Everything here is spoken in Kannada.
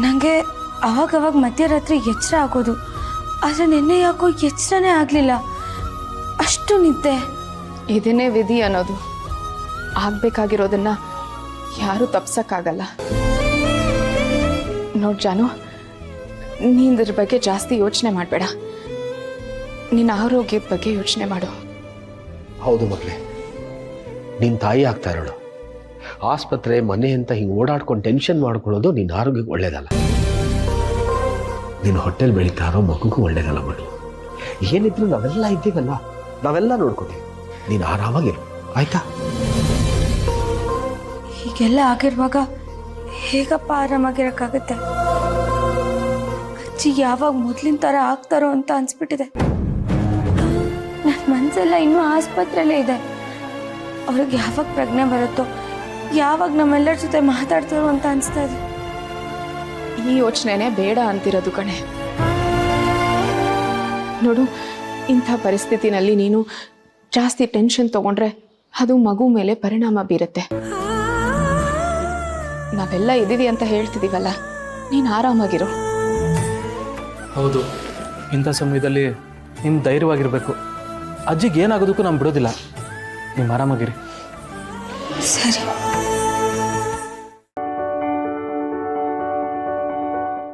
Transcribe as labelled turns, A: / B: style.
A: ನನಗೆ ಅವಾಗವಾಗ ಮಧ್ಯರಾತ್ರಿ ಎಚ್ಚರ ಆಗೋದು, ಆದರೆ ನಿನ್ನೆ ಯಾಕೋ ಎಚ್ಚರನೇ ಆಗಲಿಲ್ಲ, ಅಷ್ಟು ನಿದ್ದೆ.
B: ಇದನ್ನೇ ವಿಧಿ ಅನ್ನೋದು. ಆಗಬೇಕಾಗಿರೋದನ್ನ ಯಾರೂ ತಪ್ಸಕ್ಕಾಗಲ್ಲ. ನೋಡ್ ಜಾನು, ನೀನ್ ಇದ್ರ ಬಗ್ಗೆ ಜಾಸ್ತಿ ಯೋಚನೆ ಮಾಡಬೇಡ. ನಿನ್ನ ಆರೋಗ್ಯದ ಬಗ್ಗೆ ಯೋಚನೆ ಮಾಡು.
C: ಹೌದು ಮಗಳೇ, ನಿನ್ನ ತಾಯಿ ಆಗ್ತಾ ಇರೋಳು. ಆಸ್ಪತ್ರೆ ಮನೆ ಅಂತ ಹಿಂಗೆ ಓಡಾಡ್ಕೊಂಡು ಟೆನ್ಷನ್ ಮಾಡ್ಕೊಳ್ಳೋದು ನಿನ್ನ ಆರೋಗ್ಯಕ್ಕೆ ಒಳ್ಳೇದಲ್ಲ. ನಿನ್ನ ಹೊಟ್ಟೆಲ್ ಬೆಳೀತಾ ಇರೋ ಮಗುಗೂ ಒಳ್ಳೇದಲ್ಲ ಮಗಳು. ಏನಿದ್ರು ನಾವೆಲ್ಲ ಇದ್ದೀವಲ್ಲ, ನಾವೆಲ್ಲ ನೋಡ್ಕೊತೀವಿ. ನೀನು ಆರಾಮಾಗಿರು, ಆಯ್ತಾ?
A: ಹೀಗೆಲ್ಲ ಆಗಿರುವಾಗ ಹೇಗಪ್ಪ ಆರಾಮಾಗಿರೋಕ್ಕಾಗುತ್ತೆ? ಅಜ್ಜಿ ಯಾವಾಗ ಮೊದಲಿನ ಥರ ಆಗ್ತಾರೋ ಅಂತ ಅನ್ಸ್ಬಿಟ್ಟಿದೆ. ನನ್ನ ಮನಸ್ಸೆಲ್ಲ ಇನ್ನೂ ಆಸ್ಪತ್ರೆಯಲ್ಲೇ ಇದೆ. ಅವ್ರಿಗೆ ಯಾವಾಗ ಪ್ರಜ್ಞೆ ಬರುತ್ತೋ, ಯಾವಾಗ ನಮ್ಮೆಲ್ಲರ ಜೊತೆ ಮಾತಾಡ್ತಾರೋ ಅಂತ ಅನಿಸ್ತಾ ಇದೆ.
B: ಈ ಯೋಚನೆನೇ ಬೇಡ ಅಂತಿರೋದು ಕಣೆ. ನೋಡು, ಇಂಥ ಪರಿಸ್ಥಿತಿನಲ್ಲಿ ನೀನು ಜಾಸ್ತಿ ಟೆನ್ಷನ್ ತಗೊಂಡ್ರೆ ಅದು ಮಗು ಮೇಲೆ ಪರಿಣಾಮ ಬೀರುತ್ತೆ. ನಾವೆಲ್ಲ ಇದೀವಿ ಅಂತ ಹೇಳ್ತಿದೀವಲ್ಲ, ನೀನು ಆರಾಮಾಗಿರು.
D: ಹೌದು, ಇಂಥ ಸಮಯದಲ್ಲಿ ನಿಮ್ಮ ಧೈರ್ಯವಾಗಿರಬೇಕು. ಅಜ್ಜಿಗೆ ಏನಾಗೋದಕ್ಕೂ ನಾನು ಬಿಡೋದಿಲ್ಲ. ನೀವು ಆರಾಮಾಗಿರಿ.
A: ಸರಿ.